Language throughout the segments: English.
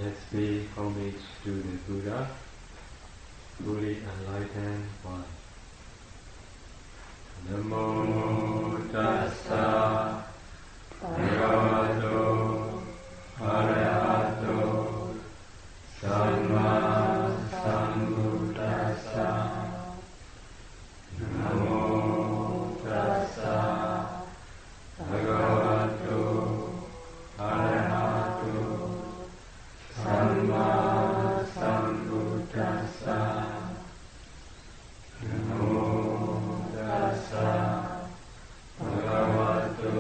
Let's pay homage to the Buddha, fully enlightened one. Namo tassa bhagavato arahato samma sambuddhassa. Namo tassa bhagavato arahato samma sambuddhassa. Namo tassa bhagavato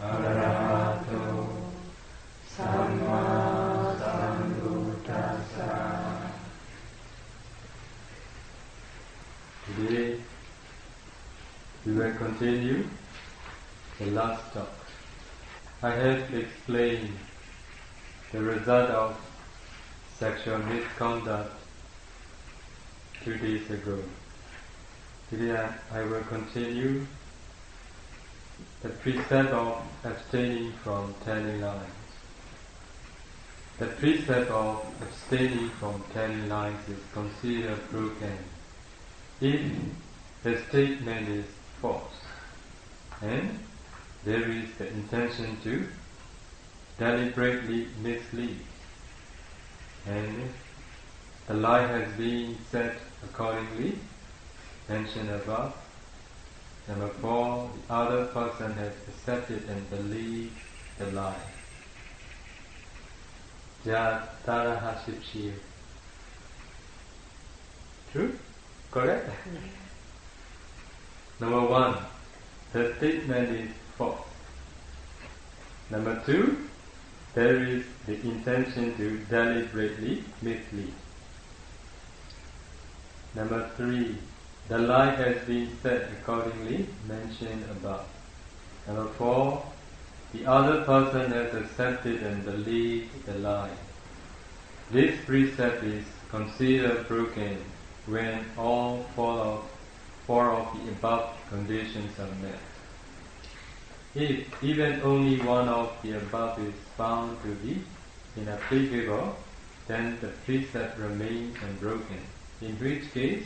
arahato samma sambuddhassa. Today we will continue the last talk. I have explained the result of sexual misconduct 2 days ago. Today I will continue the precept of abstaining from telling lies. The precept of abstaining from telling lies is considered broken if the statement is false and there is the intention to deliberately mislead, and the lie has been said accordingly, mentioned above. Number 4, the other person has accepted and believed the lie. Jataraha. True? Correct? Number 1, the statement is false. Number 2, there is the intention to deliberately mislead. Number 3, the lie has been said accordingly, mentioned above. Number 4, the other person has accepted and believed the lie. This precept is considered broken when all four of the above conditions are met. If even only one of the above is found to be inapplicable, then the precept remains unbroken, in which case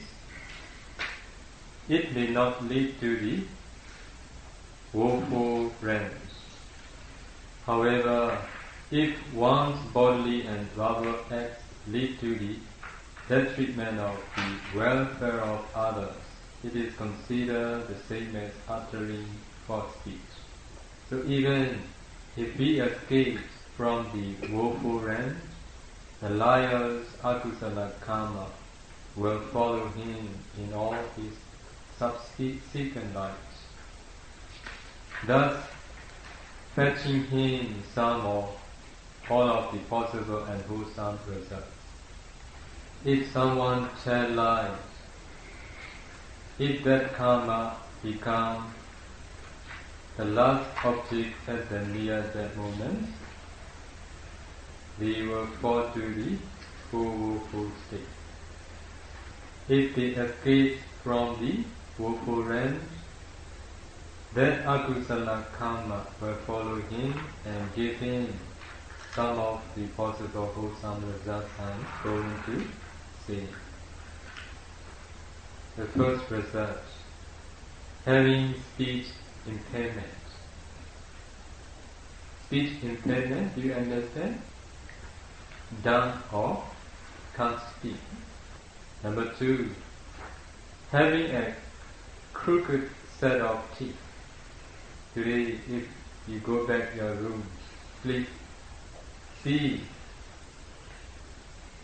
it may not lead to the woeful realms. However, if one's bodily and verbal acts lead to the detriment of the welfare of others, it is considered the same as uttering false speech. So even if he escapes from the woeful realms, the liar's akusala karma will follow him in all his subsequent lives, thus fetching him some or all of the possible and wholesome results. If someone tells lies, if that karma becomes the last object at the near that moment, they will fall to the woeful state. If they escape from the woeful realms, that akusala karma will follow him and give him some of the possible wholesome results I'm going to say. The first result, having speech impairment. Speech impairment, do you understand? Dumb or can't speak. Number 2, having a crooked set of teeth. Today, if you go back to your room, please see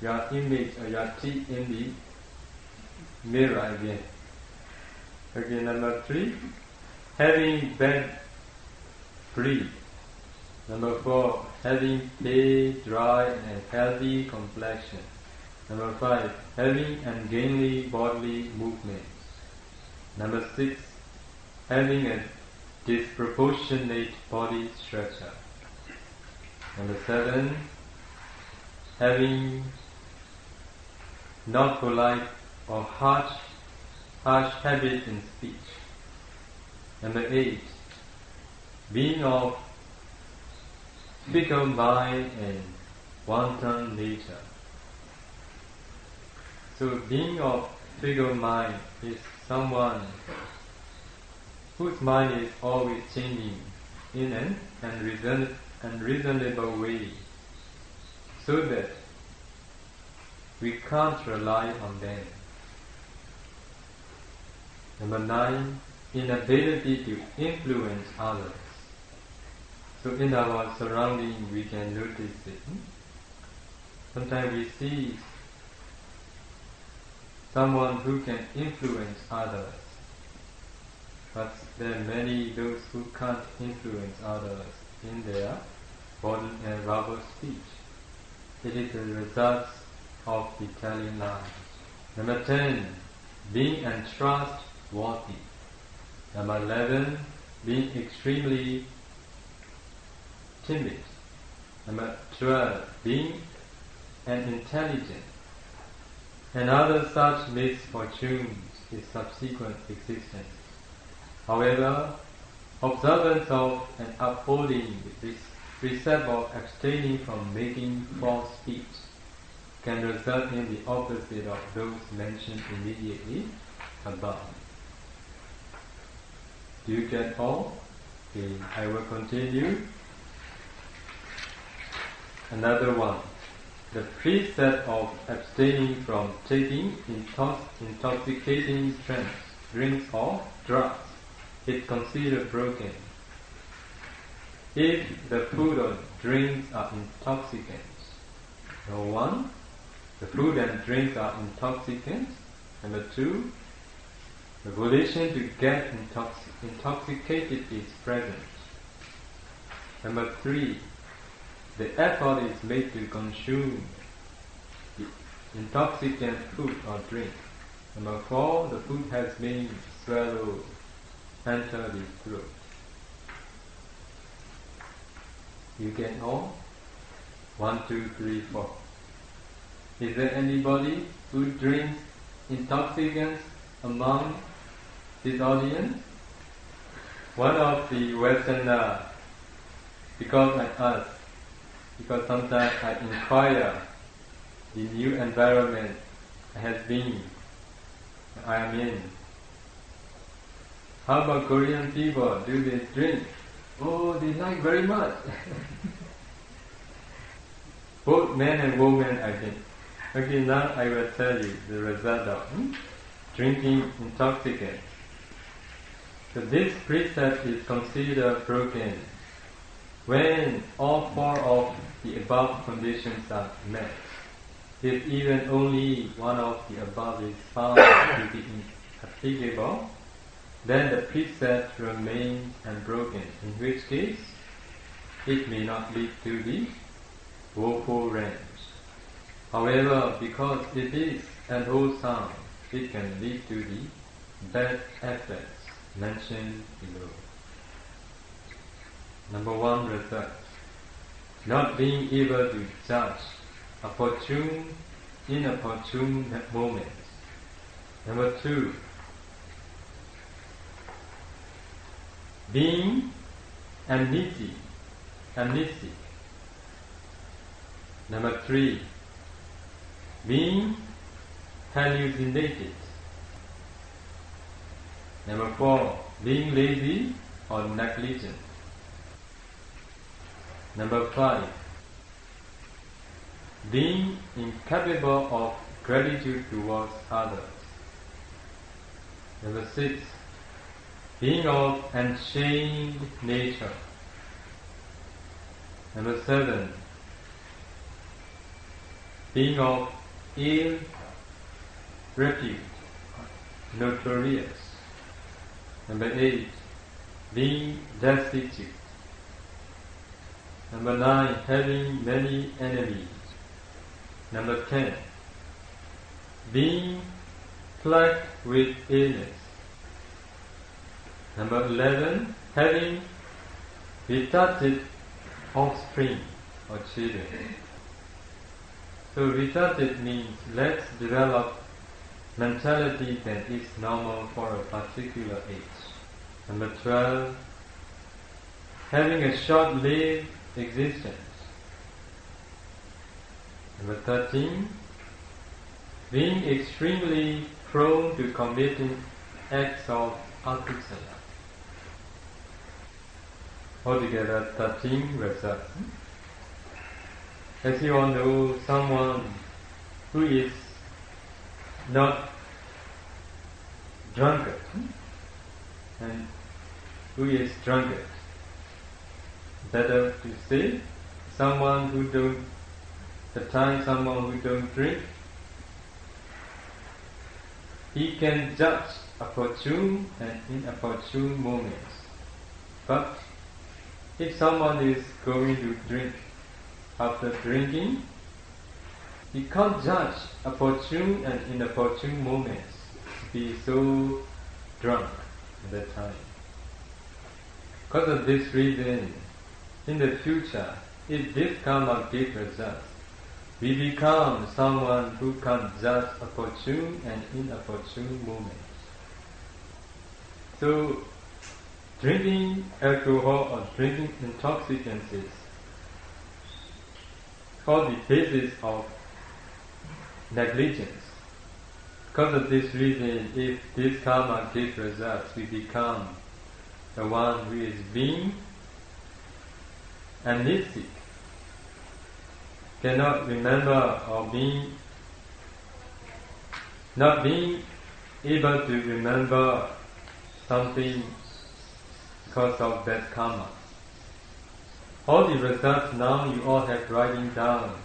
your image or your teeth in the mirror again. Okay, number 3, having bad breath. Number 4, having pale, dry and healthy complexion. Number 5, having ungainly bodily movements. Number 6, having a disproportionate body structure. Number 7, having not polite or harsh habits in speech. Number 8, being of fickle mind and wanton nature. So being of figure mind is someone whose mind is always changing in an unreasonable way, so that we can't rely on them. Number 9, inability to influence others. So in our surrounding we can notice it. Sometimes we see someone who can influence others, but there are many those who can't influence others in their body and verbal speech. It is the result of the telling lies. Number 10, being untrustworthy. Number 11, being extremely timid. Number 12, being unintelligent. And other such misfortunes is subsequent existence. However, observance of and upholding the precept of abstaining from making false speech can result in the opposite of those mentioned immediately above. Do you get all? Okay, I will continue. Another one. The precept of abstaining from taking intoxicating drinks or drugs is considered broken. If the food or drinks are intoxicants. Number 1, the food and drinks are intoxicants. Number 2, the volition to get intoxicated is present. Number 3, the effort is made to consume the intoxicant food or drink. Number 4, the food has been swallowed, entered the throat. You get all? 1, 2, 3, 4. Is there anybody who drinks intoxicants among this audience? One of the Westerners, because sometimes I inquire the new environment I am in. How about Korean people? Do they drink? Oh, they like very much. Both men and women, I think. Okay, now I will tell you the result of drinking intoxicants. So this precept is considered broken when all 4 of the above conditions are met. If even only one of the above is found to be inapplicable, then the precept remains unbroken, in which case it may not lead to the woeful range. However, because it is unwholesome, it can lead to the bad effects mentioned below. Number 1 result, not being able to judge opportune, inopportune moments. Number 2, being amnestic. Number 3, being hallucinated. Number 4, being lazy or negligent. Number 5, being incapable of gratitude towards others. Number 6, being of unchanged nature. Number 7, being of ill repute, notorious. Number 8, being destitute. Number 9, having many enemies. Number 10, being plagued with illness. Number 11, having retarded offspring or children. So retarded means less developed mentality than is normal for a particular age. Number 12, having a short-lived existence. Number 13, being extremely prone to committing acts of akusala. Altogether 13 results. As you all know, someone who is not drunkard and who is drunkard, better to say, someone who don't drink, he can judge opportune and inopportune moments. But if someone is going to drink, after drinking, he can't judge opportune and inopportune moments, be so drunk at that time. Because of this reason, in the future, if this karma gives results, we become someone who can judge opportune and inopportune moments. So, drinking alcohol or drinking intoxicants for the basis of negligence. Because of this reason, if this karma gives results, we become the one who is being amnestic, cannot remember or not being able to remember something because of that karma. All the results now you all have writing down.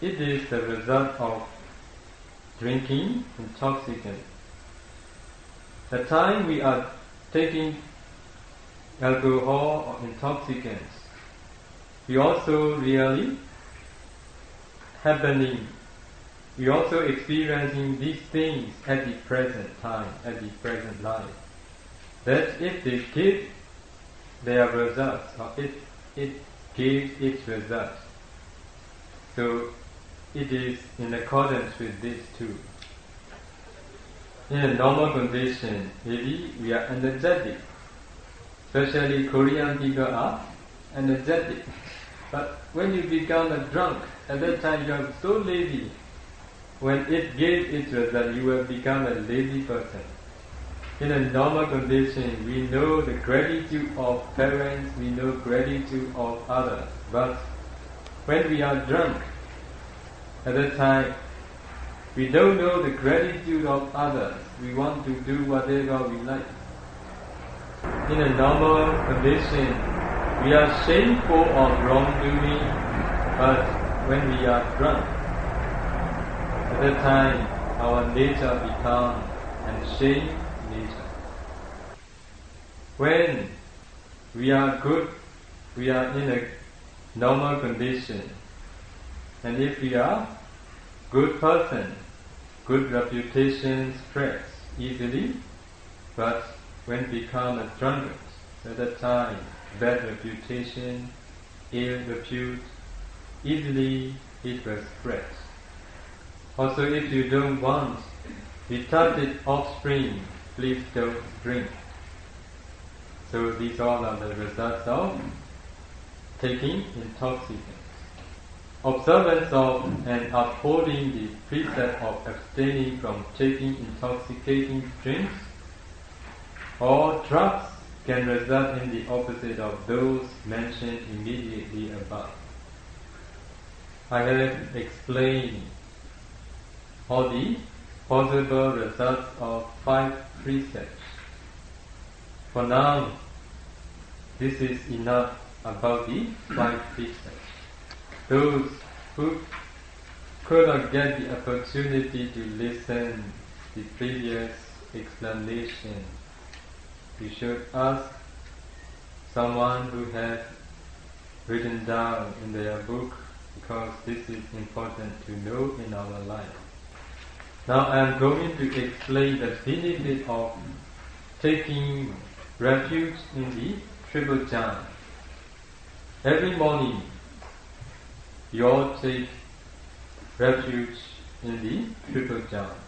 It is the result of drinking intoxicant. The time we are taking alcohol or intoxicants, we also experiencing these things at the present time, at the present life. That if they give their results, or it gives its results, so it is in accordance with this too. In a normal condition, maybe we are energetic. Especially Korean people are energetic. But when you become a drunk, at that time you are so lazy. When it gives its result, you will become a lazy person. In a normal condition, we know the gratitude of parents, we know gratitude of others. But when we are drunk, at that time, we don't know the gratitude of others. We want to do whatever we like. In a normal condition, we are shameful of wrongdoing, but when we are drunk, at that time, our nature becomes an ashamed nature. When we are good, we are in a normal condition. And if we are good person, good reputation spreads easily, but when become a drunkard, at that time, bad reputation, ill repute, easily it will spread. Also, if you don't want retarded offspring, please don't drink. So these all are the results of taking intoxicants. Observance of and upholding the precept of abstaining from taking intoxicating drinks or drugs can result in the opposite of those mentioned immediately above. I have explained all the possible results of 5 precepts. For now, this is enough about the 5 precepts. Those who could not get the opportunity to listen the previous explanation, you should ask someone who has written down in their book, because this is important to know in our life. Now I am going to explain the benefit of taking refuge in the Triple Gems. Every morning, you all take refuge in the Triple Gems.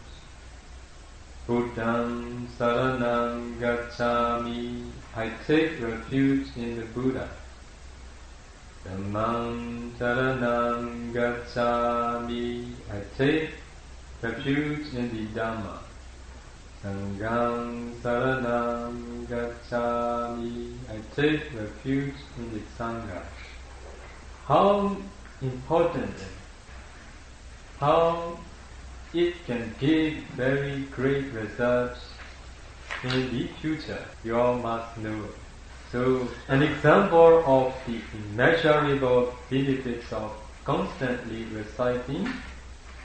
Buddham saranam gacchami. I take refuge in the Buddha. Dhammam saranam gacchami. I take refuge in the Dhamma. Sangham saranam gacchami. I take refuge in the Sangha. How important and how it can give very great results in the future, you all must know. So, an example of the immeasurable benefits of constantly reciting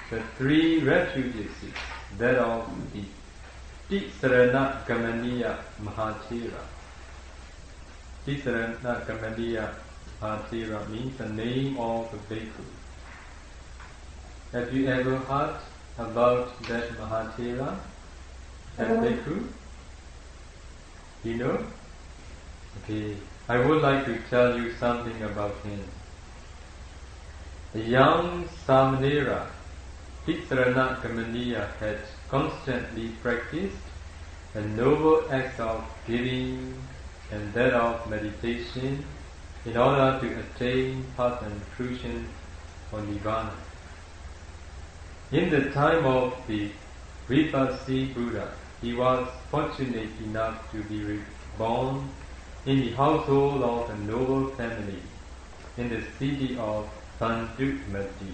the three refuges is that of the Tisarana Gamaniya Mahathira. Tisarana Gamaniya Mahathira means the name of the bhikkhu. Have you ever heard about that Mahathira, that bhikkhu? You know? Okay, I would like to tell you something about him. The young Samanera, Tisarana Gamaniya, had constantly practiced the noble acts of giving and that of meditation in order to attain path and fruition or nirvana. In the time of the Vipassi Buddha, he was fortunate enough to be reborn in the household of a noble family in the city of Bandukmati.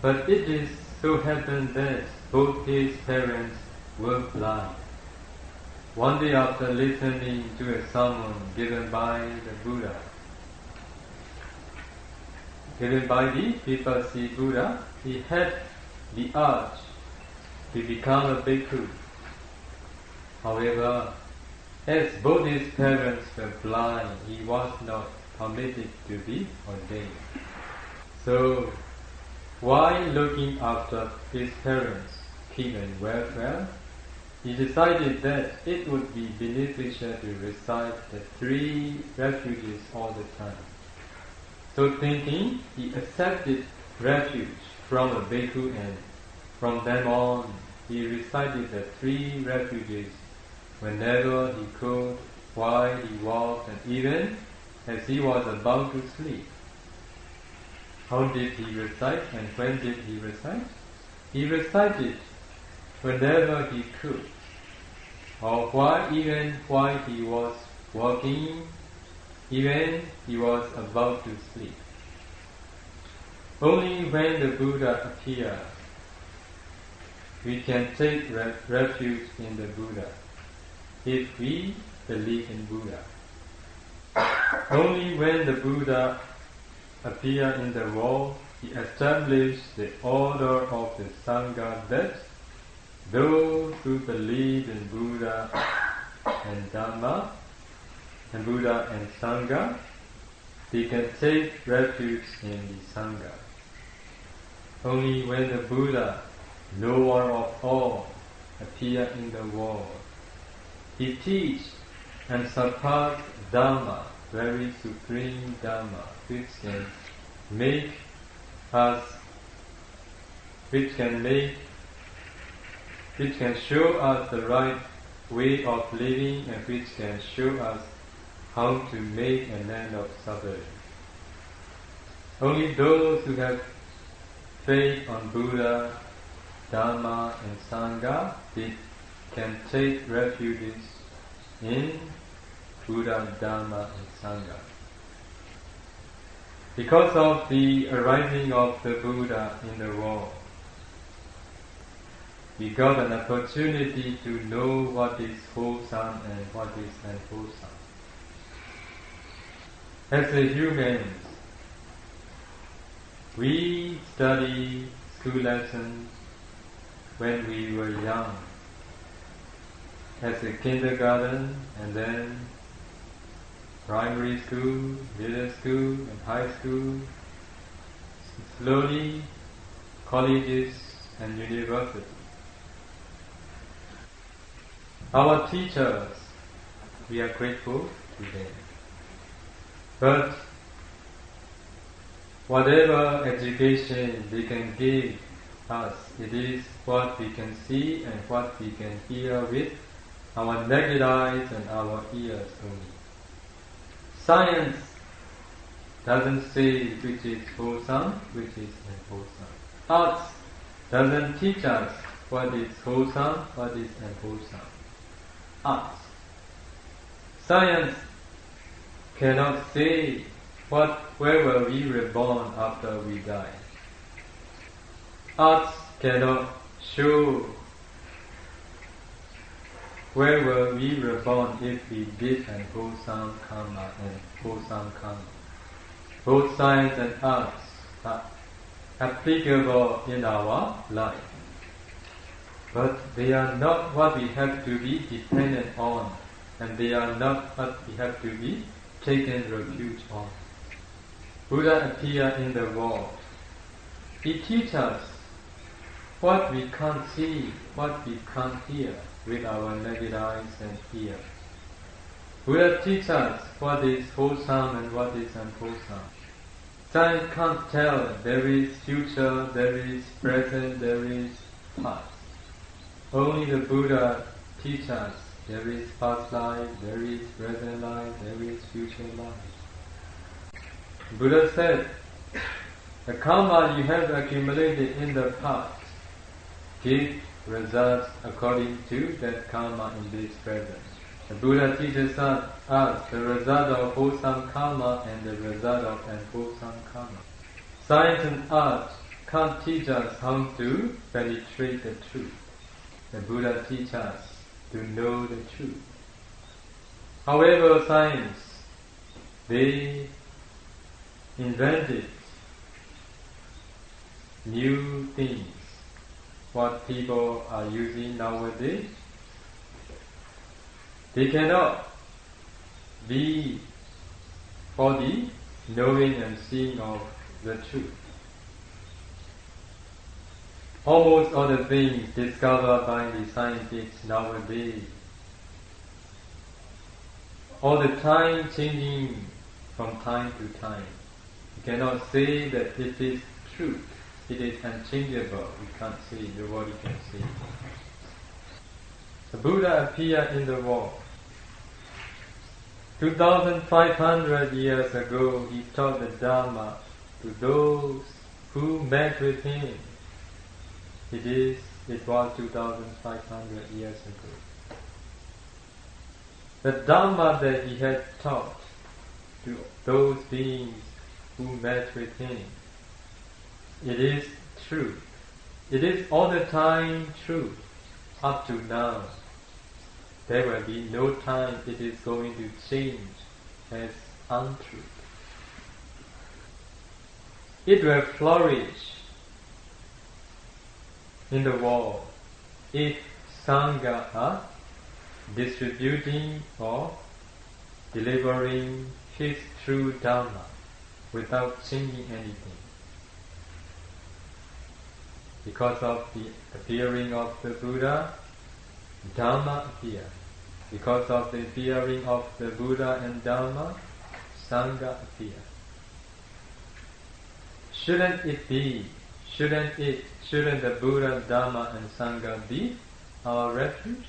But it is so happened that both his parents were blind. One day after listening to a sermon given by the Vipassi Buddha, he had the urge to become a bhikkhu. However, as both his parents were blind, he was not permitted to be ordained. So, while looking after his parents' keep and welfare, he decided that it would be beneficial to recite the three refuges all the time. So thinking, he accepted refuge from a bhikkhu, and from then on he recited the three refuges whenever he could, while he walked, and even as he was about to sleep. How did he recite and when did he recite? He recited whenever he could, or even while he was walking, even he was about to sleep. Only when the Buddha appears, we can take refuge in the Buddha, if we believe in Buddha. Only when the Buddha appeared in the world, he established the order of the Sangha that those who believe in Buddha and Dhamma, and Buddha and Sangha, they can take refuge in the Sangha. Only when the Buddha, knower of all, appeared in the world, he teaches and surpassed Dhamma, very supreme Dhamma, which can show us the right way of living, and which can show us how to make an end of suffering. Only those who have faith on Buddha, Dhamma and Sangha, they can take refuges in Buddha, Dhamma and Sangha. Because of the arising of the Buddha in the world, we got an opportunity to know what is wholesome and what is unwholesome. As a humans, we study school lessons when we were young, as a kindergarten, and then primary school, middle school, and high school, slowly colleges and universities. Our teachers, we are grateful to them. But whatever education they can give us, it is what we can see and what we can hear with our naked eyes and our ears only. Science doesn't say which is wholesome, which is unwholesome. Arts doesn't teach us what is wholesome, what is unwholesome. Arts. Science cannot say where were we reborn after we die. Arts cannot show where were we reborn if we did unwholesome karma and wholesome karma. Both science and arts are applicable in our life, but they are not what we have to be dependent on, and they are not what we have to be taken refuge on. Buddha appeared in the world. He teaches us what we can't see, what we can't hear with our naked eyes and ears. Buddha teaches us what is wholesome and what is unwholesome. Science can't tell. There is future, there is present, there is past. Only the Buddha teaches us there is past life, there is present life, there is future life. Buddha said, the karma you have accumulated in the past give results according to that karma in this present. The Buddha teaches us the result of wholesome karma and the result of unwholesome karma. Science and art can't teach us how to penetrate the truth. The Buddha teaches us to know the truth. However, science, they invented new things, what people are using nowadays. They cannot be for the knowing and seeing of the truth. Almost all the things discovered by the scientists nowadays, all the time changing from time to time. You cannot say that it is truth. It is unchangeable. We can't say, nobody can say. The Buddha appeared in the world. 2,500 years ago, he taught the Dharma to those who met with him. It was 2,500 years ago. The Dharma that he had taught to those beings who met with him, it is true. It is all the time true, up to now. There will be no time it is going to change as untruth. It will flourish in the world if Sangha are distributing or delivering his true Dharma without changing anything. Because of the appearing of the Buddha, Dharma appeared. Because of the appearing of the Buddha and Dharma, Sangha appeared. Shouldn't the Buddha, Dharma and Sangha be our refuge?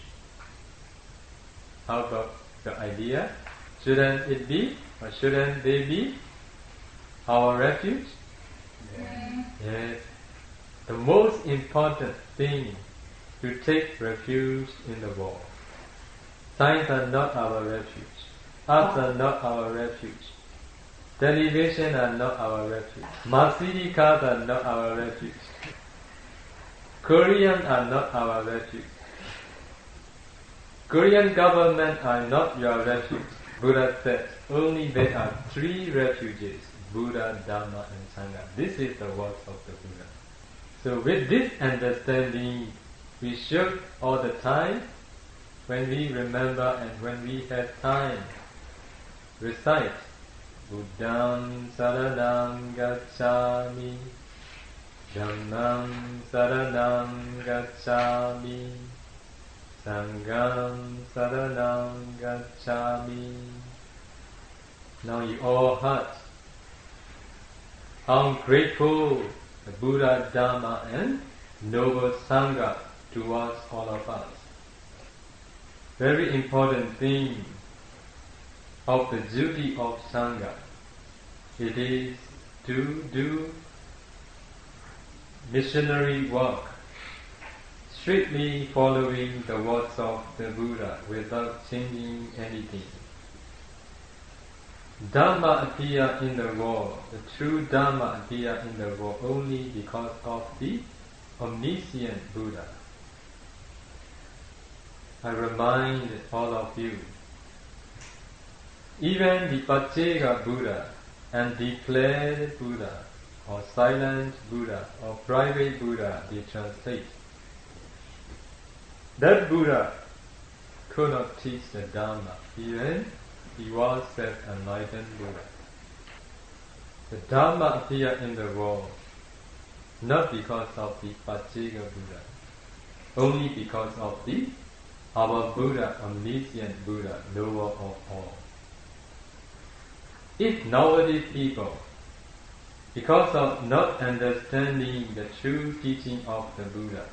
How about the idea? Shouldn't it be, or shouldn't they be our refuge? Yes. The most important thing to take refuge in the world. Science are not our refuge. Arts are not our refuge. Television are not our refuge. Mercedes cars are not our refuge. Korean are not our refuge. Korean government are not your refuge. Buddha said only there are three refuges: Buddha, Dharma and Sangha. This is the words of the Buddha. So with this understanding, we should all the time, when we remember and when we have time, recite Buddham Saranam Gacchami, Dhammam Saranam Gacchami, Sangham Saranam Gacchami. Now you all heard how grateful the Buddha, Dharma and noble Sangha towards all of us. Very important thing of the duty of Sangha. It is to do missionary work, strictly following the words of the Buddha without changing anything. Dhamma appear in the world, the true Dhamma appear in the world only because of the omniscient Buddha. I remind all of you, even the Pacceka Buddha and declared Buddha or silent Buddha or private Buddha, they translate. That Buddha could not teach the Dhamma, even he was self-enlightened Buddha. The Dhamma appear in the world not because of the Pacceka Buddha, only because of the our Buddha, omniscient Buddha, knower of all. If nowadays people, because of not understanding the true teaching of the Buddha,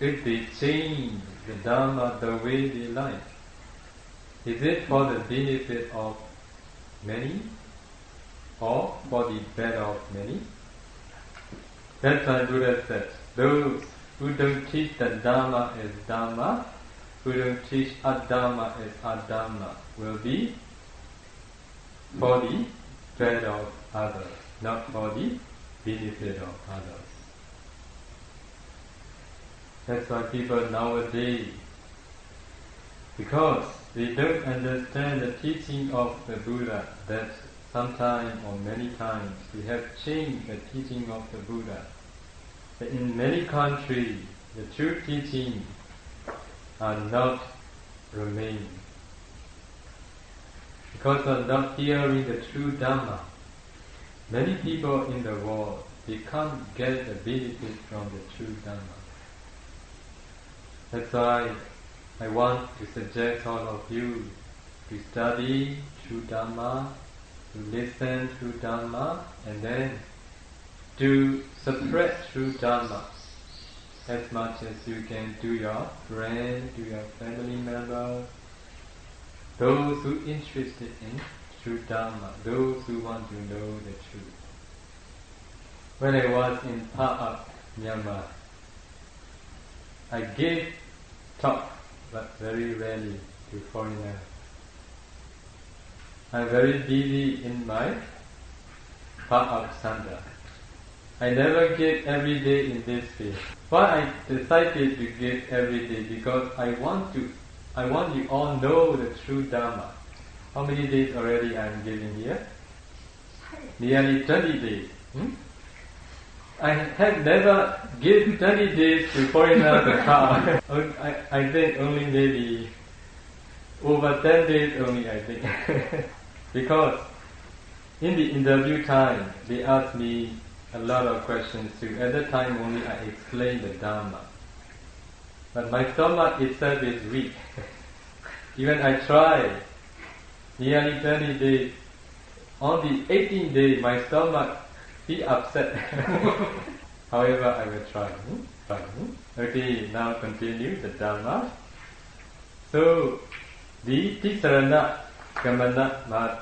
if they change the Dhamma the way they like, is it for the benefit of many or for the bad of many? That's why Buddha said, those who don't teach the Dhamma as Dhamma, who don't teach Adhamma as Adhamma, will be for the bad of others, not for the benefit of others. That's why people nowadays, because they don't understand the teaching of the Buddha, that sometime or many times we have changed the teaching of the Buddha. That in many countries, the true teaching are not remaining. Because of not hearing the true Dhamma, many people in the world, they can't get the benefit from the true Dhamma. That's why I want to suggest all of you to study true Dhamma, to listen true Dhamma, and then to spread true Dhamma as much as you can to your friends, to your family members, those who are interested in true Dhamma, those who want to know the truth. When I was in Pa-Auk, Myanmar, I gave talk, but very rarely to foreigners. I'm very busy in my Pa-Auk Center. I never give every day in this field. Why I decided to give every day? Because I want you all know the true Dhamma. How many days already I am giving here? Nearly 20 days. I have never given 20 days to foreigners a car. I think only maybe over 10 days only, I think. Because in the interview time, they asked me a lot of questions too. At that time only I explained the Dhamma. But my stomach itself is weak. Even I tried nearly 20 days. On the 18th day, my stomach be upset. However, I will try. Okay, now continue the Dhamma. So, the Tisarana Gamana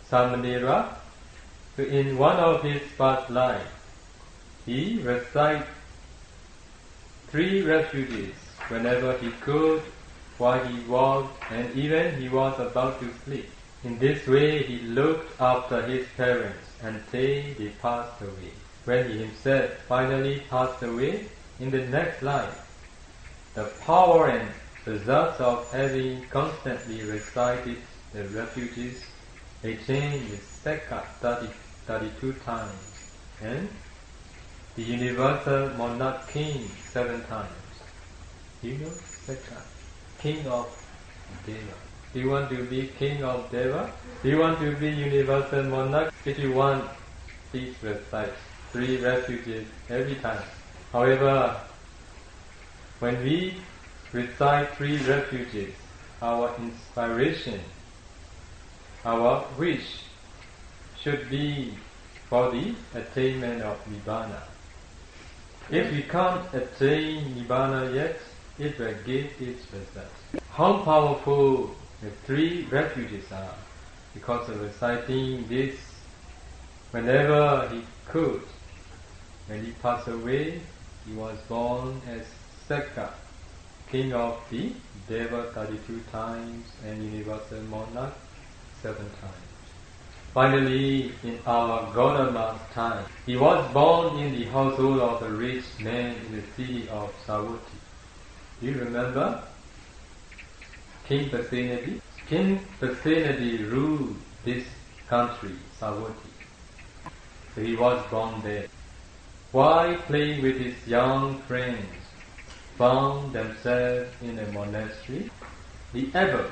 Samanera, so in one of his past lives, he recited 3 refuges whenever he could, while he walked, and even he was about to sleep. In this way, he looked after his parents until they passed away. When he himself finally passed away in the next life, the power and results of having constantly recited the refuges attained the Sekka 32 times, and the universal monarch king 7 times. Do you know Sekka? King of Deva. Do you want to be king of Deva? Do you want to be universal monarch? If you want, please recite 3 refuges every time. However, when we recite 3 refuges, our inspiration, our wish should be for the attainment of Nibbana. If we can't attain Nibbana yet, it will give its result. How powerful the 3 refuges are because of reciting these whenever he could. When he passed away, he was born as Sekka, king of the Deva 32 times and universal monarch 7 times. Finally, in our Gautama's time, he was born in the household of a rich man in the city of Savatthi. Do you remember? King Pasenadi? King Pasenadi ruled this country, Savatthi. So he was born there. While playing with his young friends, found themselves in a monastery. The abbot,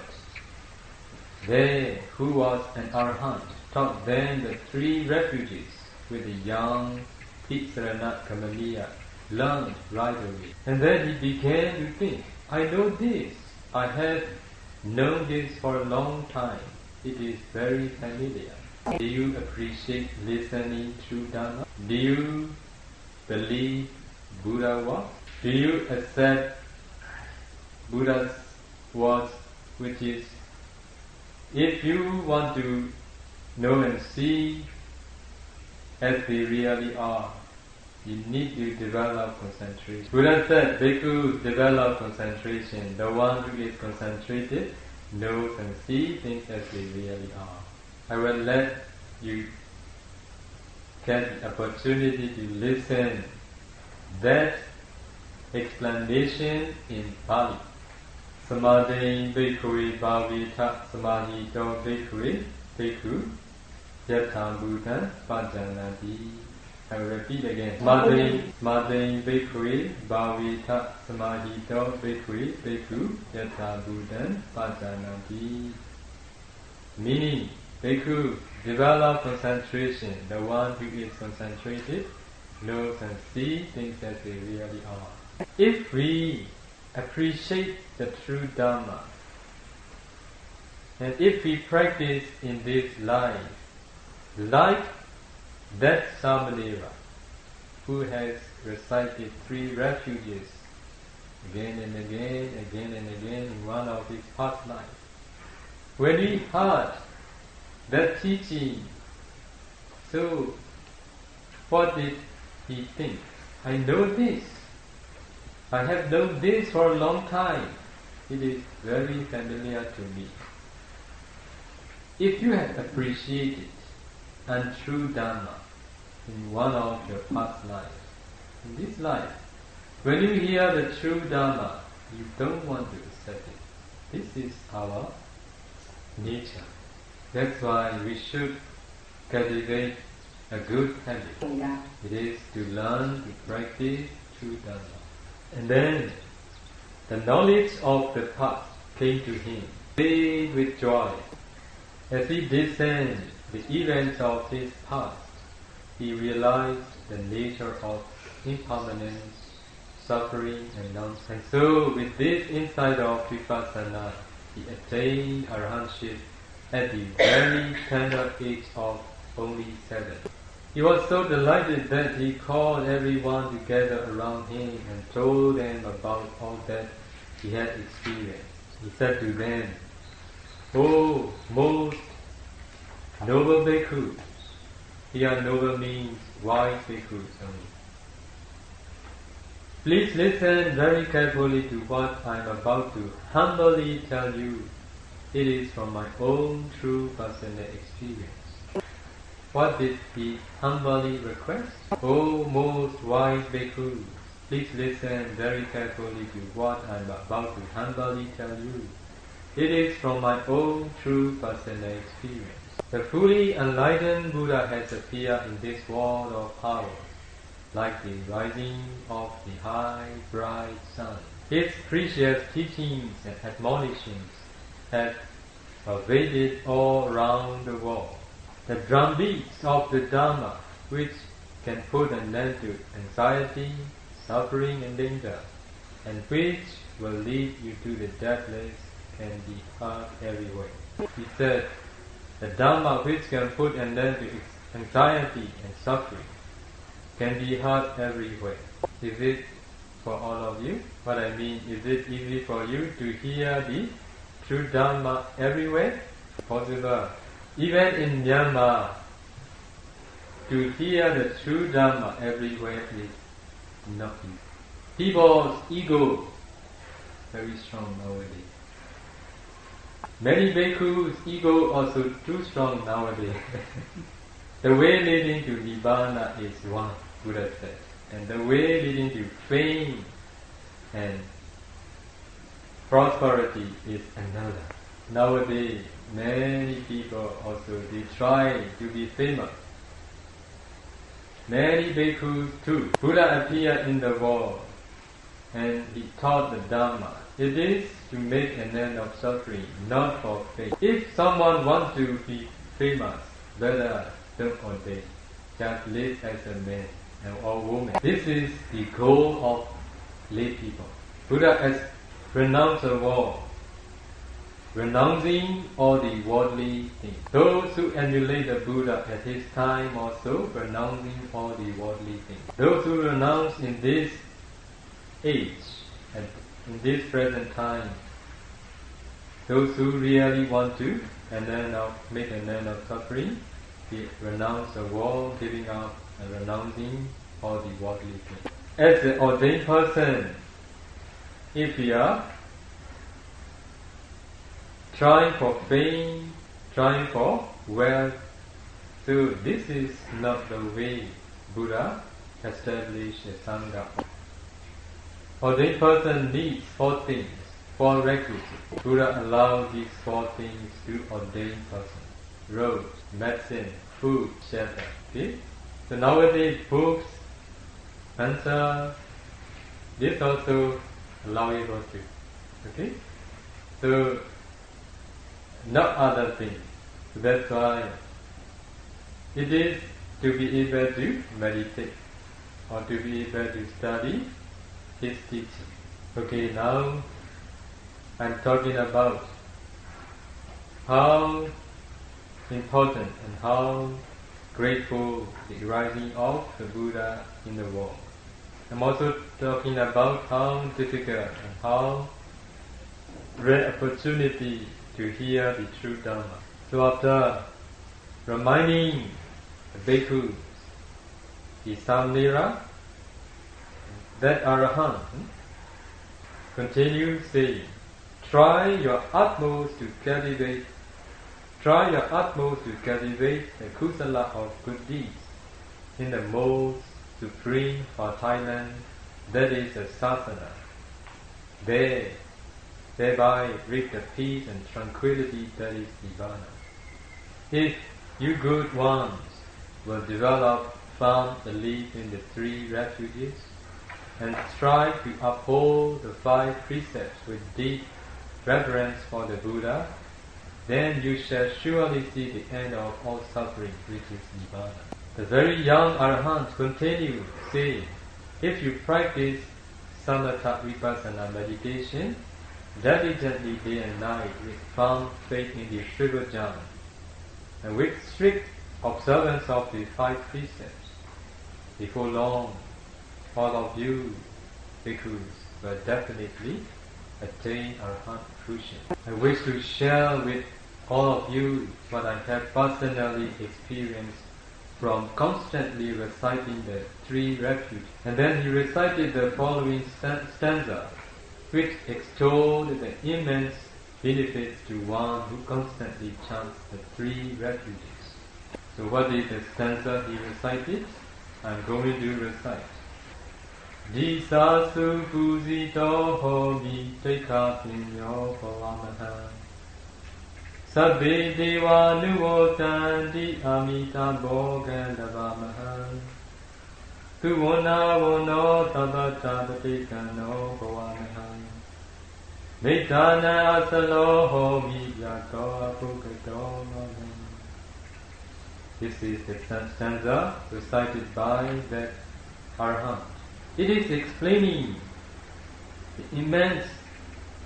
there, who was an arahant, taught them the 3 refuges with the young Tisarana Kamaliya, learned right away. And then he began to think, I know this, I have known this for a long time, it is very familiar. Do you appreciate listening to Dhamma? Do you believe Buddha was? Do you accept Buddha's words, which is, if you want to know and see as they really are, you need to develop concentration. Buddha said, Bhikkhu, develop concentration. The one who is concentrated knows and sees things as they really are. I will let you get the opportunity to listen that explanation in Pali. Samadhi bhikkhave bhavita samahito bhikkhave bhikkhu yatha buddha pajanati. I will repeat again. Samadhi bhikkhave bhavita samahito bhikkhave bhikkhu yatha buddha pajanati. Meaning, bhikkhu, develop concentration. The one who is concentrated knows and sees things as they really are. If we appreciate the true Dhamma, and if we practice in this life, like that Samanera who has recited 3 refuges again and again in one of his past lives, when he heard that teaching, so what did he think? I know this. I have known this for a long time. It is very familiar to me. If you have appreciated untrue Dhamma in one of your past lives, in this life, when you hear the true Dhamma, you don't want to accept it. This is our nature. That's why we should cultivate a good habit. It is to learn to practice true Dhamma. And then the knowledge of the past came to him, filled with joy. As he discerned the events of his past, he realized the nature of impermanence, suffering and nonsense. And so with this insight of Vipassana, he attained arahantship at the very tender age of only 7. He was so delighted that he called everyone together around him and told them about all that he had experienced. He said to them, "O most noble bhikkhus," here noble means wise bhikkhus only, "please listen very carefully to what I am about to humbly tell you. It is from my own true personal experience." What did he humbly request? "O most wise bhikkhus, please listen very carefully to what I am about to humbly tell you. It is from my own true personal experience. The fully enlightened Buddha has appeared in this world of power, like the rising of the high, bright sun. His precious teachings and admonitions have pervaded all round the world. The drumbeats of the Dhamma, which can put an end to anxiety, suffering and danger, and which will lead you to the deathless, can be heard everywhere." He said, the Dhamma which can put an end to anxiety and suffering can be heard everywhere. Is it for all of you? What I mean, is it easy for you to hear the true Dhamma everywhere? Possible. Even in Myanmar, to hear the true Dharma everywhere is not easy. People's ego very strong nowadays. Many bhikkhus' ego also too strong nowadays. The way leading to Nibbana is one, Buddha said, and the way leading to fame and prosperity is another. Nowadays, many people also, they try to be famous. Many bhikkhus too. Buddha appeared in the world and he taught the Dharma. It is to make an end of suffering, not for fame. If someone wants to be famous, better don't ordain. Just live as a man or woman. This is the goal of lay people. Buddha has renounced the world, renouncing all the worldly things. Those who emulate the Buddha at his time also renouncing all the worldly things. Those who renounce in this age and in this present time, those who really want to make an end of suffering, they renounce the world, giving up and renouncing all the worldly things. As an ordained person, if we are trying for fame, trying for wealth, so this is not the way Buddha established a Sangha. Ordained person needs 4 things, 4 requisites. Buddha allowed these 4 things to ordained person. Road, medicine, food, shelter. Okay? So nowadays books, answers, this also allowable too. Okay? So not other things. So that's why it is to be able to meditate or to be able to study his teaching. Okay, now I'm talking about how important and how grateful the rising of the Buddha in the world. I'm also talking about how difficult and how rare opportunity to hear the true Dharma. So after reminding the bhikkhus, the Samnera, that Arahant continues saying, try your utmost to cultivate the kusala of good deeds in the most supreme fertile land, that is the sasana. Thereby reap the peace and tranquility that is Nibbana. If you good ones will develop firm belief in the 3 refuges and strive to uphold the 5 precepts with deep reverence for the Buddha, then you shall surely see the end of all suffering, which is Nibbana. The very young Arahant continued saying, if you practice samatha vipassana meditation diligently day and night with firm faith in the Triple Gems and with strict observance of the 5 precepts, before long all of you bhikkhus will definitely attain Arahant fruition. I wish to share with all of you what I have personally experienced from constantly reciting the 3 refuges. And then he recited the following stanza, which extolled the immense benefits to one who constantly chants the 3 refuges. So what is the stanza he recited? I'm going to recite. Disasu pujito homi tekha pinyo bhavamaha Sabbe deva nuvotanti amita bhogalavamaha Tuvona vono tabata patikano bhavamaha Metana asalo homi yato apukato maha. This is the stanza recited by that Arahant. It is explaining the immense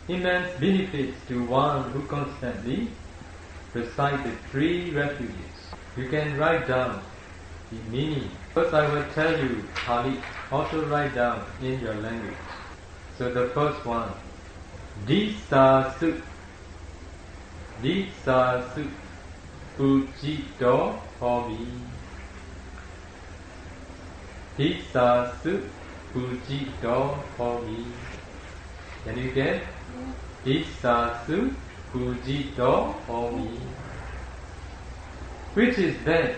benefits to one who constantly recites the 3 refuges. You can write down the meaning. First I will tell you Pali, also write down in your language. So the first one, Disasu Pujito Homi. Tisasu Pujito Homi. Can you get? Tisasu Pujito Homi. Which is that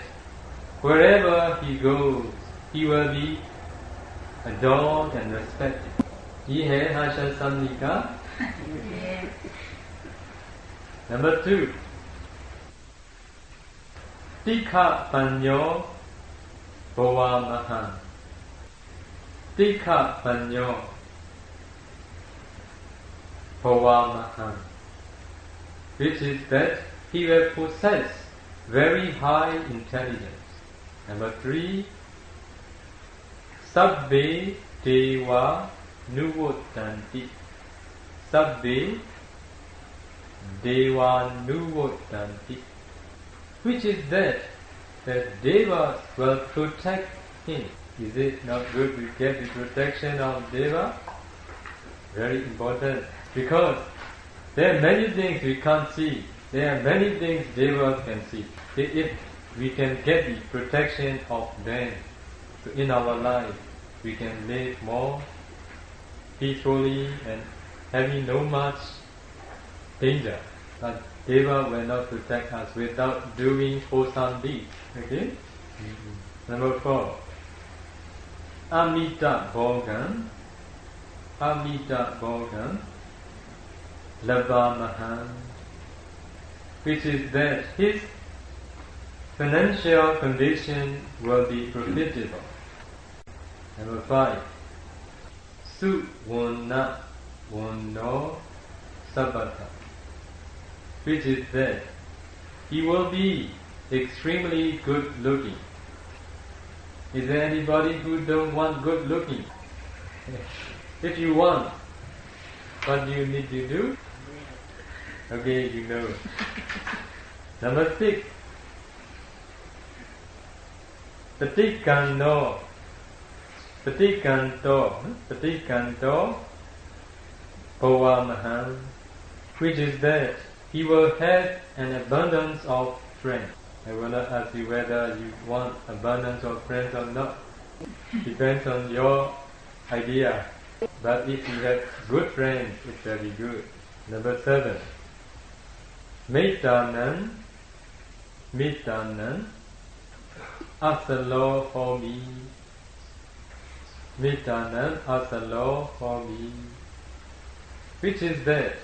wherever he goes, he will be adored and respected. Ye hai Hasha Samnika. Number 2. Tikha Panyo Bhavamaha. Tikha Panyo Bhavamaha. Which is that he will possess very high intelligence. Number 3. Sabbe Deva Nuvotanti. Sabbe Deva Nuvotanti. Which is that Devas will protect him. Is it not good to get the protection of Deva? Very important. Because there are many things we can't see. There are many things Devas can see. If we can get the protection of them, so in our life we can live more peacefully and having no much danger. But Deva will not protect us without doing wholesome deeds. Okay? Number 4. Amita Bhogan. Amita Bhogan. Labamahan. Which is that his financial condition will be profitable. Number 5. Suvana Wano Sabata. Which is that he will be extremely good looking. Is there anybody who don't want good looking? If you want, what do you need to do? Okay, you know. Number 6. Patikanto. Patikanto. Patikanto Bhavamahan. Which is that he will have an abundance of friends. I will not ask you whether you want abundance of friends or not. Depends on your idea. But if you have good friends, it's very good. Number 7. Metanan. Metanan. Asalo Homi. Metanan Asalo Homi. Which is that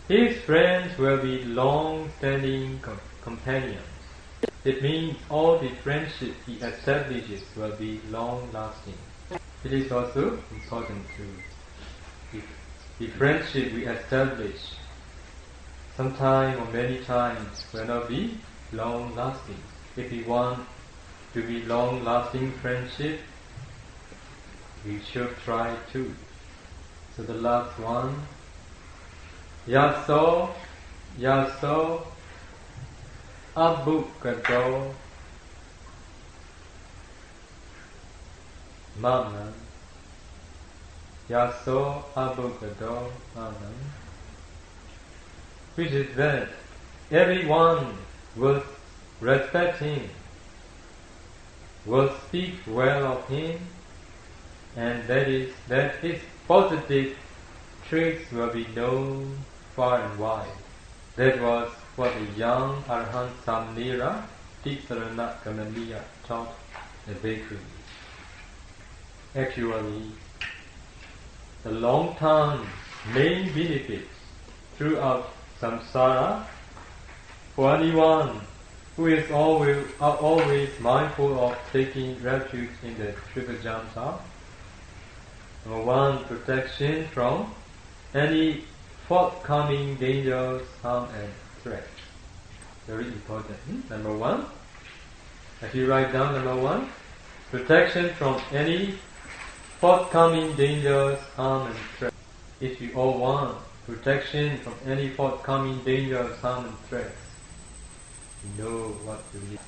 his friends will be long-standing companions. It means all the friendship he establishes will be long-lasting. It is also important to the friendship we establish sometime or many times will not be long-lasting. If we want to be long-lasting friendship, we should try to. So the last one. Yaso Abukado Maman. Yaso Abukado Maman. Which is that everyone will respect him, will speak well of him, and that his positive traits will be known far and wide. That was what the young Arhat Samnira Tisarana Kamaniya taught the bakery. Actually, the long-term main benefits throughout samsara for anyone who is always mindful of taking refuge in the Triple Gems2. Number 1, protection from any forthcoming dangers, harm and threats. Very important. Number 1. If you write down number 1, protection from any forthcoming dangers, harm and threats. If you all want protection from any forthcoming dangers, harm and threats, you know what to do.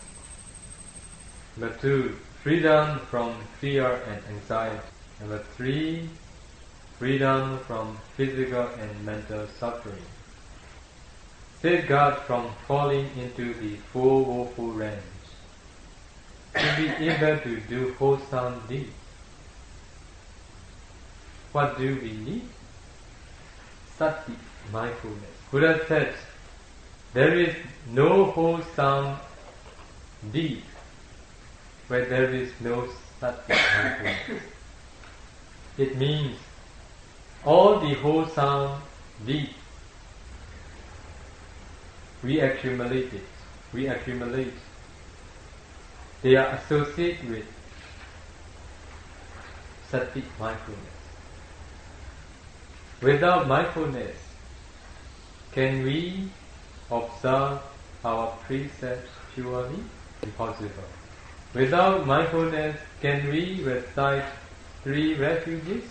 Number 2, freedom from fear and anxiety. Number 3, freedom from physical and mental suffering. Safeguard from falling into the four woeful range. to be able to do wholesome deeds. What do we need? Sati, mindfulness. Buddha said, there is no wholesome deed where there is no sati, mindfulness. It means all the wholesome deeds we accumulate. They are associated with sati, mindfulness. Without mindfulness, can we observe our precepts purely? Impossible. Without mindfulness, can we recite 3 refuges?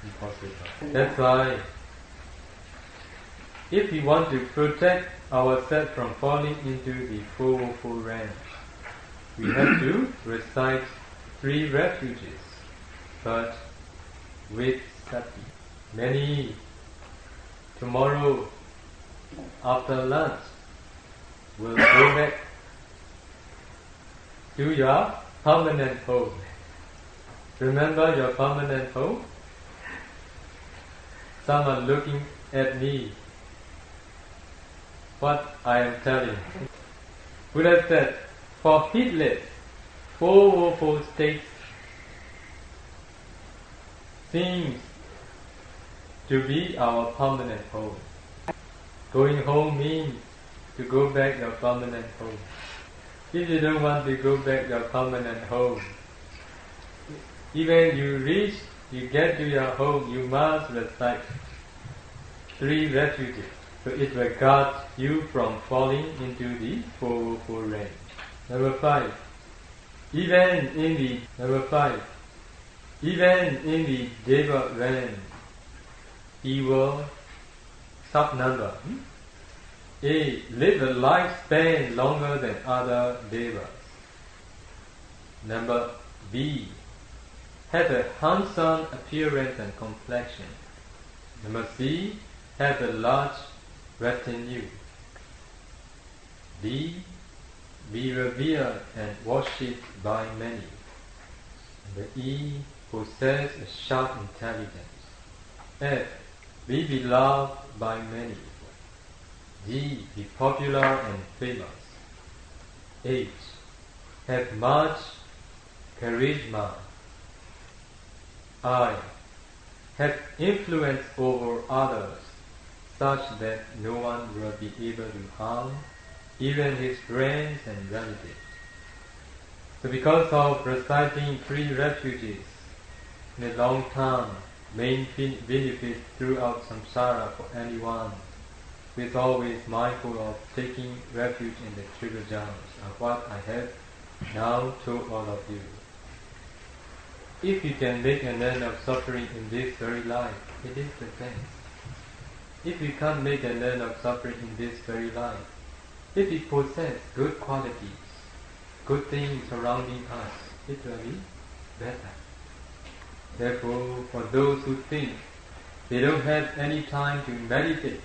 Impossible. That's why, if we want to protect ourselves from falling into the 404 range, we have to recite 3 refuges, but with sati. Many tomorrow after lunch will go back to your permanent home. Remember your permanent home? Some are looking at me. What I am telling. Buddha said, for heedless, 404 states seems to be our permanent home. Going home means to go back your permanent home. If you don't want to go back your permanent home, even you get to your home, you must recite 3 refuges. So it will guard you from falling into the 404 range. Number 5. Even in the Deva range, evil sub-number A. Live a lifespan longer than other devas. Number B. Have a handsome appearance and complexion. Number C. Have a large retinue. D. Be revered and worshipped by many. Number E. Possess a sharp intelligence. F. Be beloved by many. G. Be popular and famous. H. Have much charisma. I. Have influence over others such that no one will be able to harm even his friends and relatives. So because of reciting 3 refuges in a long time, main benefit throughout samsara for anyone who is always mindful of taking refuge in the Triple Gems, of what I have now told all of you. If you can make an end of suffering in this very life, it is the best. If you can't make an end of suffering in this very life, if you possess good qualities, good things surrounding us, it will be better. Therefore, for those who think they don't have any time to meditate,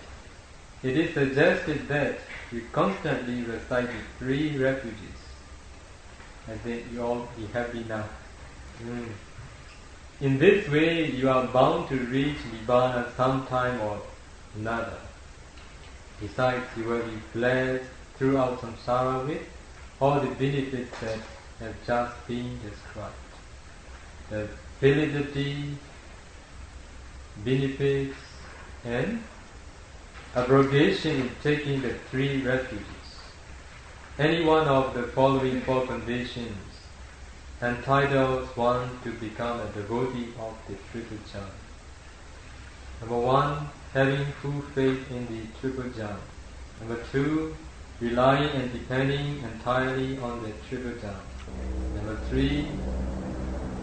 it is suggested that you constantly recite the 3 refuges. I think you all be happy now. In this way, you are bound to reach Nibbana sometime or another. Besides, you will be blessed throughout samsara with all the benefits that have just been described. The validity, benefits, and abrogation in taking the 3 refuges. Any one of the following 4 conditions entitles one to become a devotee of the Triple Gems. Number 1, having full faith in the Triple Gems. Number 2, relying and depending entirely on the Triple Gems. Number 3,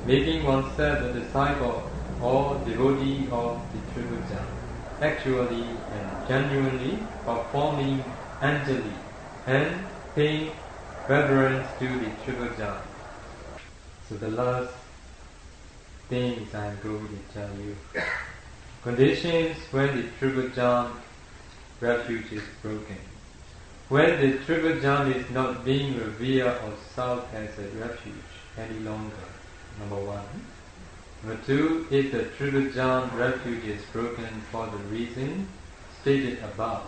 making oneself a disciple or devotee of the Triple Gems, actually and genuinely performing anjali and paying reverence to the Triple Gems. So the last things I am going to tell you. Conditions when the Triple Gem refuge is broken. when the Triple Gem is not being revered or sought as a refuge any longer, number one. Number two, if the Triple Gem refuge is broken for the reason stated above,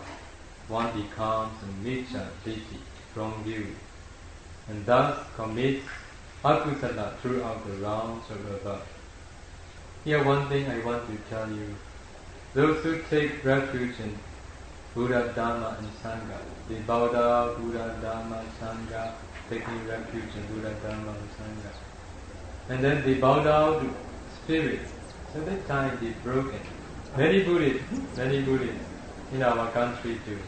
one becomes a miccha ditthi, wrong view, and thus commits akusala throughout the rounds of above. Here one thing I want to tell you, those who take refuge in Buddha, Dhamma and Sangha, they bow down Buddha, Dhamma, Sangha, taking refuge in Buddha, Dhamma and Sangha. And then they bow down to spirit. So that time they broken. Many Buddhists in our country too.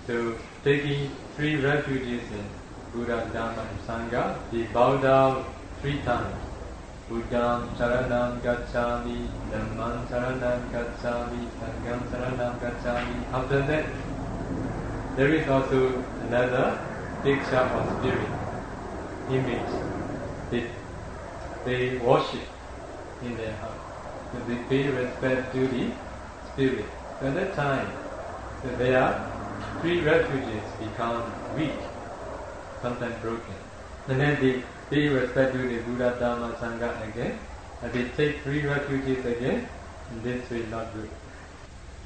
So taking 3 refuges in Buddha, Dhamma and Sangha, they bow down 3 times. Buddham Saranam Gacchami, Dhammam Saranam Gacchami, Sangham Saranam Gacchami. After that, there is also another picture of spirit, image. They worship in their heart. So they pay respect to the spirit. So at that time, so their 3 refuges become weak, sometimes broken. And then they pay respect to the Buddha, Dhamma, Sangha again, and they take 3 refuges again, and this will not do.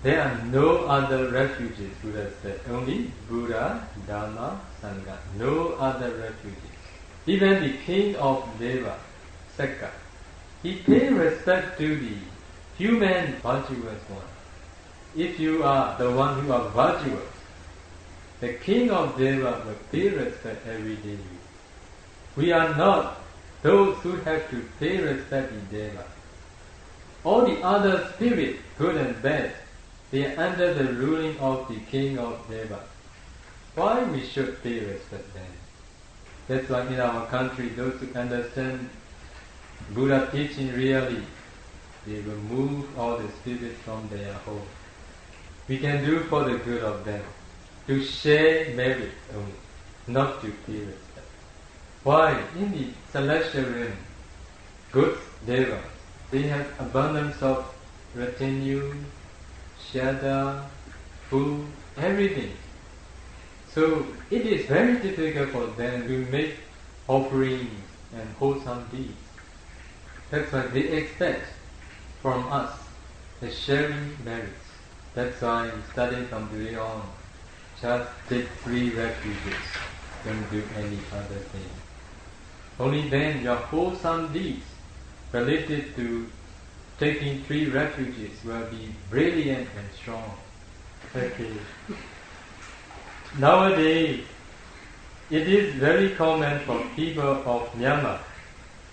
There are no other refuges, Buddha said, only Buddha, Dhamma, Sangha, no other refuges. Even the king of Deva, Sekka, he paid respect to the human virtuous one. If you are the one who are virtuous, the king of Deva will pay respect every day. We are not those who have to pay respect in Deva. All the other spirits, good and bad, they are under the ruling of the king of Deva. Why we should pay respect then? That's why in our country, those who understand Buddha teaching really, they will move all the spirits from their home. We can do for the good of them, to share merit only, not to pay respect. Why? In the celestial realm, good devas, they have abundance of retinue, shelter, food, everything. So it is very difficult for them to make offerings and wholesome deeds. That's why they expect from us the sharing merits. That's why starting from today on, just take 3 refuges, don't do any other thing. Only then your wholesome deeds related to taking 3 refuges will be brilliant and strong. Okay. Nowadays, it is very common for people of Myanmar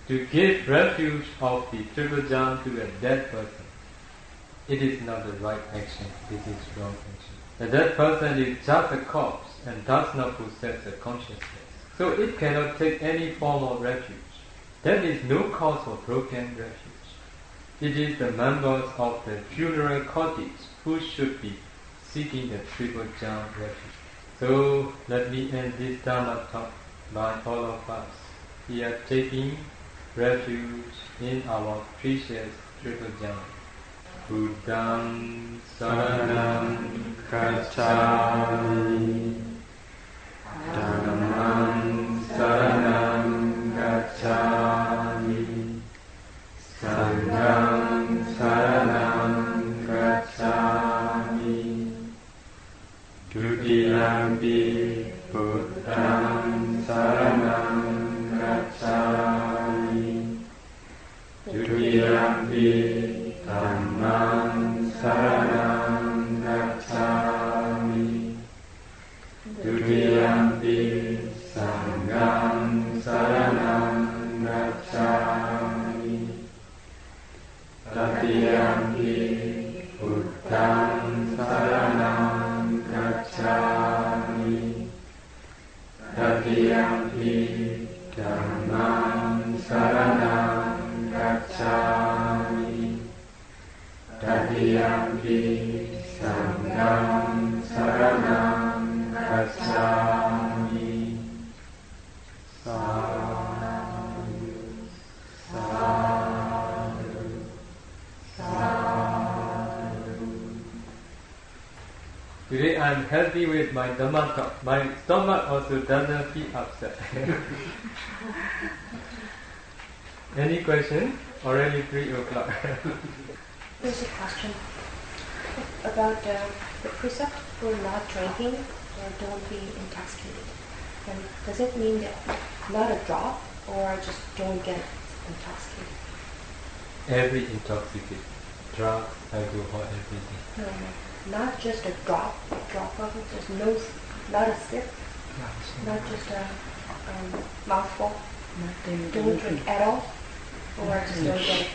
to give refuge of the Triple Gem to a dead person. It is not the right action, this is wrong action. The dead person is just a corpse and does not possess a consciousness. So it cannot take any form of refuge. There is no cause for broken refuge. It is the members of the funeral cottage who should be seeking the Triple Gem refuge. So let me end this Dhamma talk by all of us. We are taking refuge in our precious Triple Gem. Buddham Saranam Gacchami, Dhammam Saranam Gacchami, Sangham Saranam Gacchami, Dutiyampi Buddham Saranam Gacchami, Dutiyampi Dhammam Saranam Gacchami, Dutiyampi Sangham Saranam Gacchami, Tatiyampi Buddham Saranam Gacchami, Tatiyampi Dhammam Saranam Gacchami, Tatiyampi Sangham Saranam Gacchami. Sadhu, sadhu, sadhu. Today I'm healthy with my Dhamma talk. My stomach also doesn't feel upset. Any question? Already 3 o'clock. There's a question about the precept for not drinking or don't be intoxicated. And does it mean that not a drop or just don't get intoxicated? Every intoxicant, drugs, alcohol, everything. No, not just a drop of it. There's no, not a sip, not just a mouthful. Don't drink at all, or just don't get it.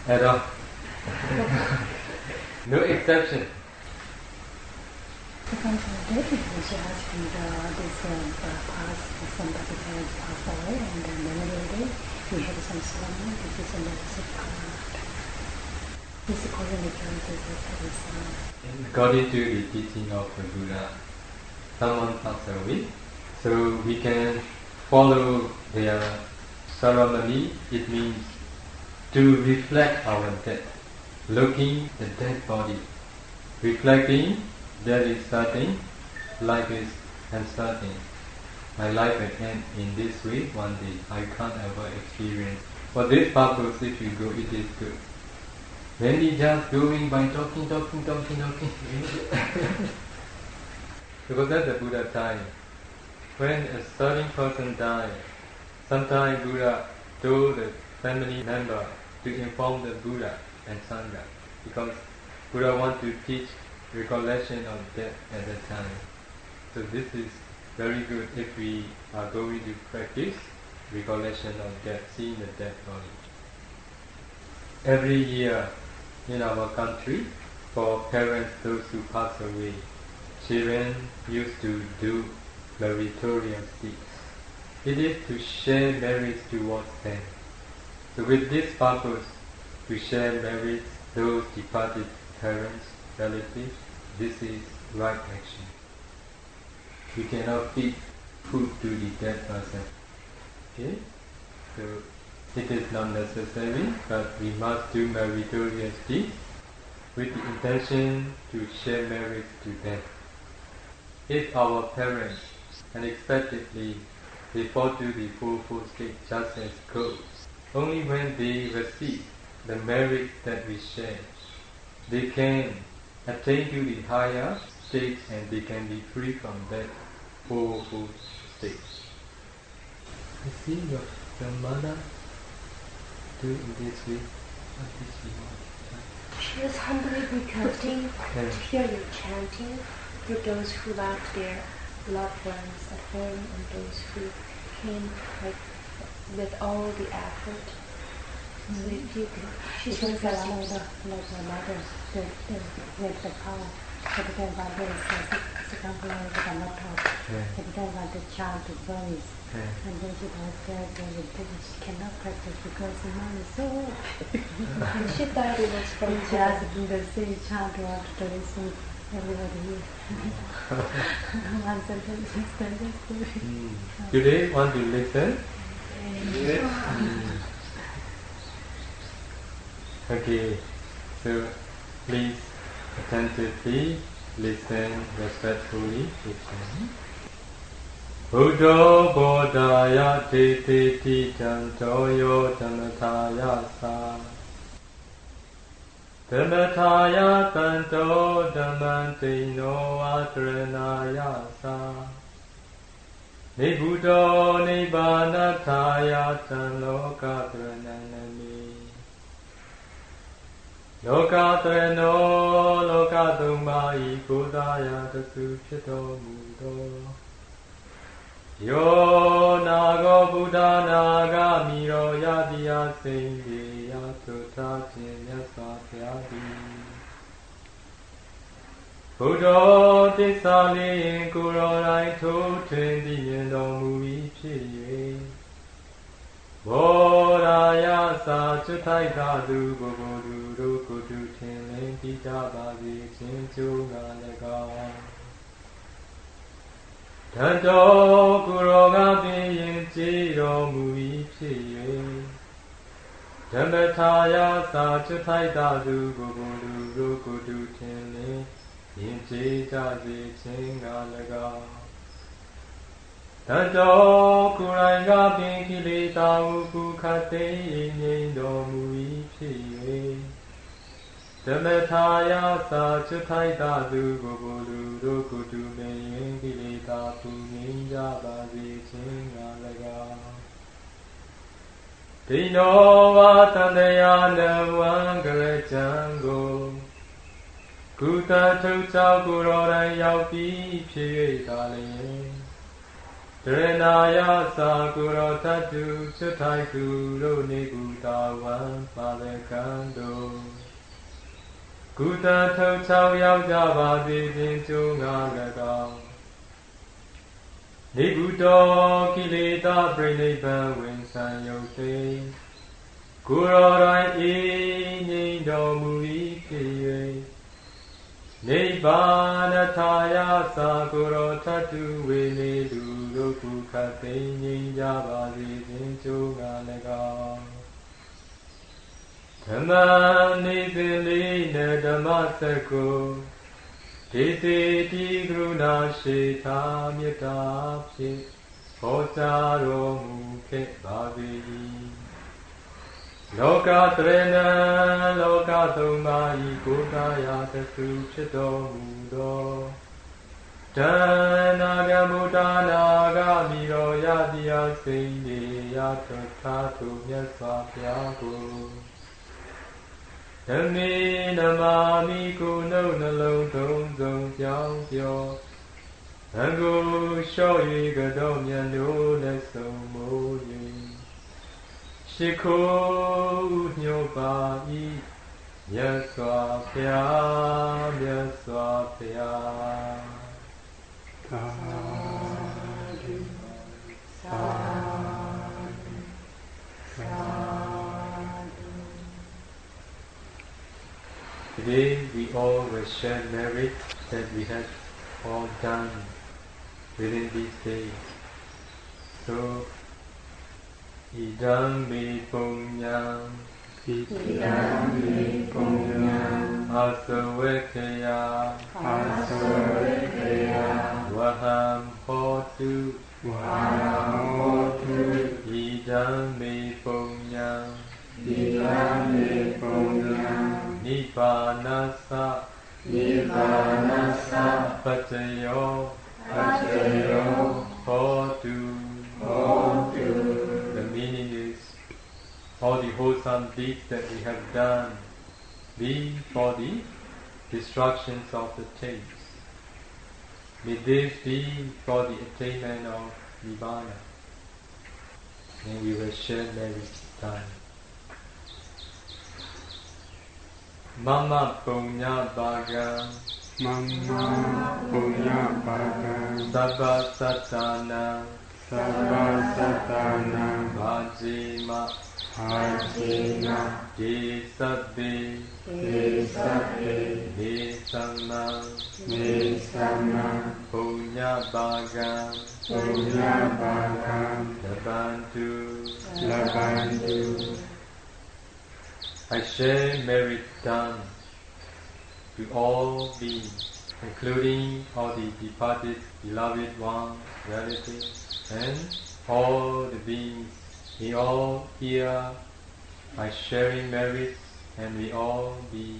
At all. No exception. Because David was asking this past, somebody had passed away and then later we had some ceremony. This is another this is according to According to the teaching of the Buddha, someone passed away, so we can follow their ceremony. It means to reflect our death, looking the dead body, reflecting death is certain, life is uncertain. My life will end in this way one day. I can't ever experience. For this purpose, if you go, it is good. When we just going by talking. Because that's the Buddha time. When a certain person dies, sometimes Buddha told the family member to inform the Buddha and Sangha, because Buddha wants to teach recollection of death at that time. So this is very good if we are going to practice recollection of death, seeing the dead body. Every year in our country, for parents, those who pass away, children used to do meritorious deeds. It is to share merits towards them. So with this purpose, to share merits, those departed parents, relatives, this is right action. We cannot feed food to the dead person. Okay? So it is not necessary, but we must do meritorious deeds with the intention to share merits to them. If our parents unexpectedly they fall to the fourfold state just as ghosts, only when they receive the merits that we share, they can attain to the higher states and they can be free from that fourfold state. I see your mother do in this way. What did she want? She was humbly requesting to hear you chanting for those who left their loved ones at home and those who came with all the effort. So if you could, she's requesting. like a mother, with the power. Every time one is circumference of not talk. Every time one the child to voice. And then she does she cannot practice because the mom is so old. And she thought it was from she asking the same child to listen everybody. One sentence is Do they want to listen? Yes. Okay, so please attentively listen respectfully. Buddho bodhaya te te ti jantoyo dhammataya sa dhammataya tanto dhammante no adranaya sa Nibbutto nibbanataya tan lokadrananami Lokatrano lokadumai buddhaya tasu chito mudo Yo nago buddha naga miro yadiya senge yatuta jinya swatyadi Buddho tisali kuro rai to tendi nyendo mui piye Bodhaya sa chutai dhadu gogodu rokudu tenlen pita bagi chinchu ganaga Tanto kuro ga biyin jiro mui piye Dhammataya sa chutai dhadu gogodu rokudu tenlen yin chi cha si chin ga laga Tato kurai ga pin kileta upu khate yin do mu phi Dhamataya sa chuthai ta du gobolu do kutu me yin kileta pu ninja ba si chin ga laga Dino va tandaya navan gare jango Kuta thu chao kuro ran yau pi phie ta le Drenaya sa kuro tatu chuthai tu lo ni kuta wan pa le kando Kuta thu chao yau ja ba si sin chu nga la ga Nibuto kileta prinipan win san yo te Kuro ran e nyin do mu i phi Nibbana thaya sa kuro tatu we ne du lo ku khate nyin ja ba si sin chu nga la ga Dhamma ni sin li ne dhamma sakko Thế thế ti gruna she tha metta phit Hô cha ro mu khe ba vi Loka trena loka thoma I kotaya tasu phit do mu do Dana ga mudana ga mi ro ya diya sein de ya tha tu myat swa phya ko Dhami namami kuno nalong thong thong pyao pyo Hangu sho yi gado myan do le song mo yi Shiko nyo pa yi Myat swa phya myat swa phya Sadhu Sadhu Sadhu Today we all will share merit that we have all done within these days. So, idam me punyam, idam me punyam, asavekaya, asavekaya, vaham hotu, vaham hotu, idam me punyam, idam me punyam. Nibbanasa Nibbanasa Pacayo Pacayo Hotu Hotu. The meaning is all the wholesome deeds that we have done be for the destructions of the taste. May this be for the attainment of Nibbana. And we will share merit time. Mama punya bhagam Mama punya bhagam Sabba satana Sabba satana Bhajima Bhajima Ye sabbe Ye sabbe Ye samma Ye samma Punya bhagam Punya bhagam Labantu Labantu. I share merit done to all beings, including all the departed beloved ones, relatives, and all the beings. We all here are sharing merits, and we all be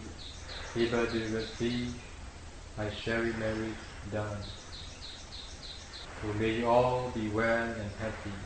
able to receive by sharing merits done. So may you all be well and happy.